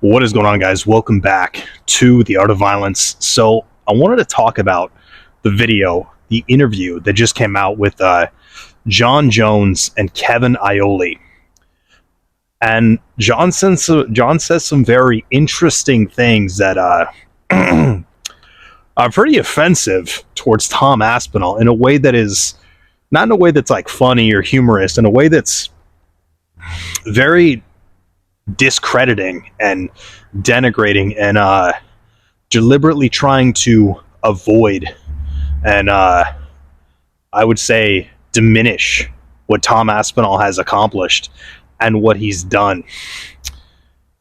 What is going on, guys? Welcome back to The Art of Violence. So I wanted to talk about the video, the interview that just came out with Jon Jones and Kevin Iole. And Jon says some very interesting things that are pretty offensive towards Tom Aspinall in a way that is not in a way that's like funny or humorous, in a way that's very discrediting and denigrating and deliberately trying to avoid and I would say diminish what Tom Aspinall has accomplished and what he's done.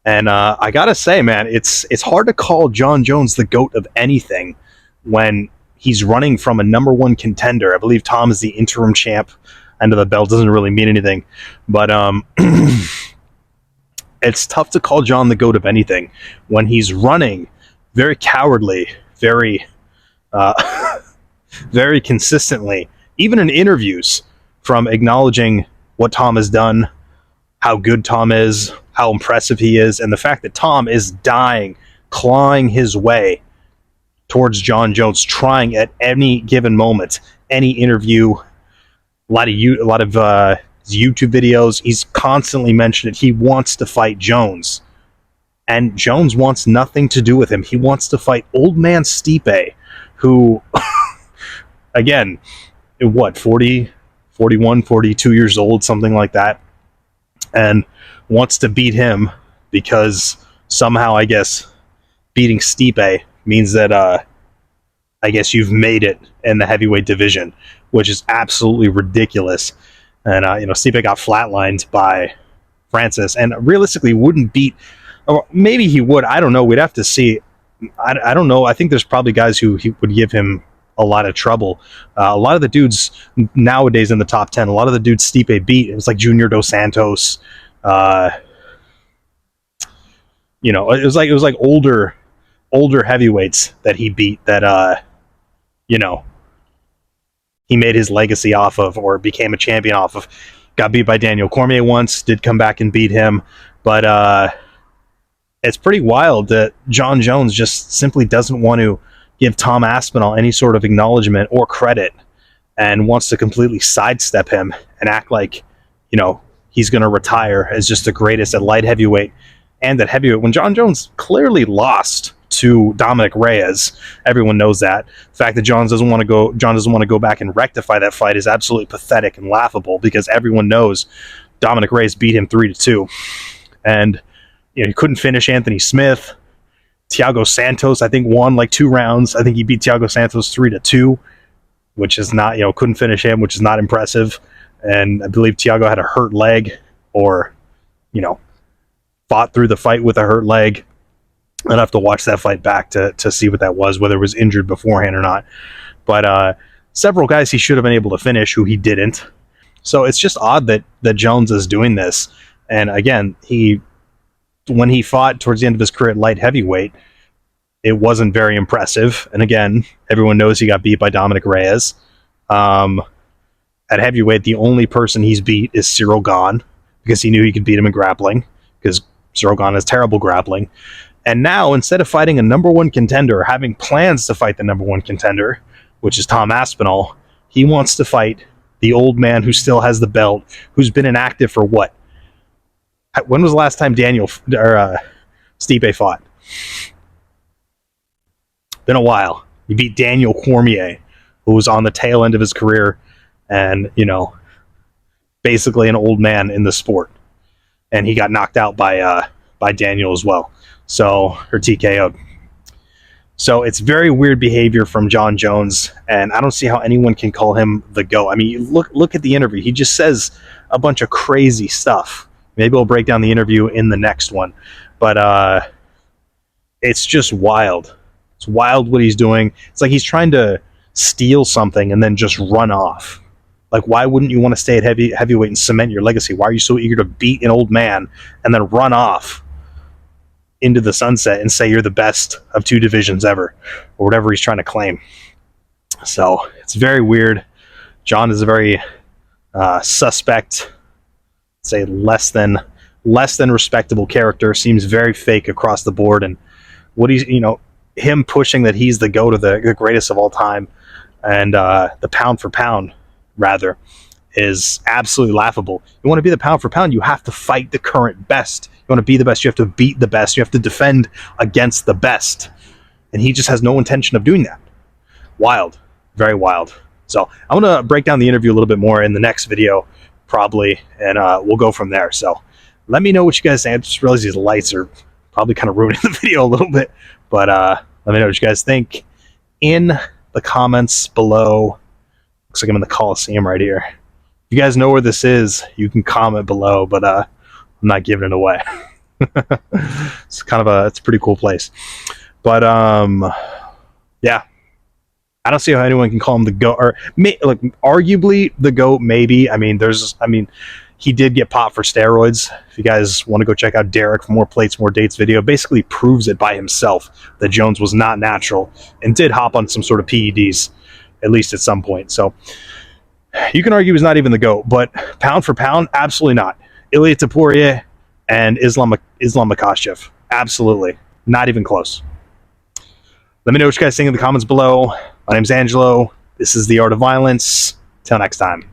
And I gotta say, man, it's hard to call Jon Jones the GOAT of anything when he's running from a number one contender. I believe Tom is the interim champ. End of the belt doesn't really mean anything, but it's tough to call Jon the GOAT of anything when he's running very cowardly, very, very consistently, even in interviews, from acknowledging what Tom has done, how good Tom is, how impressive he is, and the fact that Tom is dying, clawing his way towards Jon Jones, trying at any given moment, any interview, a lot of YouTube videos, he's constantly mentioned it. He wants to fight Jones, and Jones wants nothing to do with him. He wants to fight old man Stipe, who again, what, 40, 41, 42 years old, something like that, and wants to beat him because somehow, I guess, beating Stipe means that I guess you've made it in the heavyweight division, which is absolutely ridiculous. And Stipe got flatlined by Francis, and realistically wouldn't beat. Or maybe he would. I don't know. We'd have to see. I don't know. I think there's probably guys who he would give him a lot of trouble. A lot of the dudes nowadays in the top 10, a lot of the dudes Stipe beat, it was like Junior Dos Santos. It was like older heavyweights that he beat that he made his legacy off of or became a champion off of. Got beat by Daniel Cormier once, did come back and beat him, but it's pretty wild that Jon Jones just simply doesn't want to give Tom Aspinall any sort of acknowledgement or credit and wants to completely sidestep him and act like, he's going to retire as just the greatest at light heavyweight and at heavyweight when Jon Jones clearly lost to Dominic Reyes. Everyone knows that. The fact that Jon doesn't want to go back and rectify that fight is absolutely pathetic and laughable because everyone knows Dominic Reyes beat him 3-2. And he couldn't finish Anthony Smith. Thiago Santos, I think, won like 2 rounds. I think he beat Thiago Santos 3-2, which is not, couldn't finish him, which is not impressive. And I believe Thiago had a hurt leg or, fought through the fight with a hurt leg. I'd have to watch that fight back to see what that was, whether it was injured beforehand or not. But several guys he should have been able to finish who he didn't. So it's just odd that Jones is doing this. And again, when he fought towards the end of his career at light heavyweight, it wasn't very impressive. And again, everyone knows he got beat by Dominic Reyes. At heavyweight, the only person he's beat is Cyril Gane because he knew he could beat him in grappling because Cyril Gane has terrible grappling. And now, instead of fighting a number one contender, or having plans to fight the number one contender, which is Tom Aspinall, he wants to fight the old man who still has the belt, who's been inactive for what? When was the last time Stipe fought? Been a while. He beat Daniel Cormier, who was on the tail end of his career and, basically an old man in the sport. And he got knocked out by Daniel as well. Or TKO'd. So it's very weird behavior from Jon Jones, and I don't see how anyone can call him the GOAT. I mean, look at the interview. He just says a bunch of crazy stuff. Maybe we'll break down the interview in the next one. But it's just wild. It's wild what he's doing. It's like he's trying to steal something and then just run off. Like, why wouldn't you want to stay at heavyweight and cement your legacy? Why are you so eager to beat an old man and then run off into the sunset and say you're the best of 2 divisions ever, or whatever he's trying to claim? So it's very weird. Jon is a very suspect, say less than less than respectable character, seems very fake across the board, and what he's, him pushing that he's the GOAT of the greatest of all time, and the pound for pound, rather, is absolutely laughable. You want to be the pound for pound, you have to fight the current best. You want to be the best, you have to beat the best, you have to defend against the best. And he just has no intention of doing that. Wild. Very wild. So I'm going to break down the interview a little bit more in the next video, probably, and we'll go from there. So let me know what you guys think. I just realized these lights are probably kind of ruining the video a little bit, but let me know what you guys think in the comments below. Looks like I'm in the Coliseum right here. If you guys know where this is, you can comment below, but I'm not giving it away. It's it's a pretty cool place. But yeah, I don't see how anyone can call him the GOAT, or like arguably the GOAT. Maybe. I mean, he did get popped for steroids. If you guys want to go check out Derek for More Plates, More Dates video, basically proves it by himself that Jones was not natural and did hop on some sort of PEDs, at least at some point. So you can argue he's not even the GOAT, but pound for pound, absolutely not. Ilia Topuria and Islam Makhachev, absolutely not even close. Let me know what you guys think in the comments below. My name's Angelo. This is The Art of Violence. Till next time.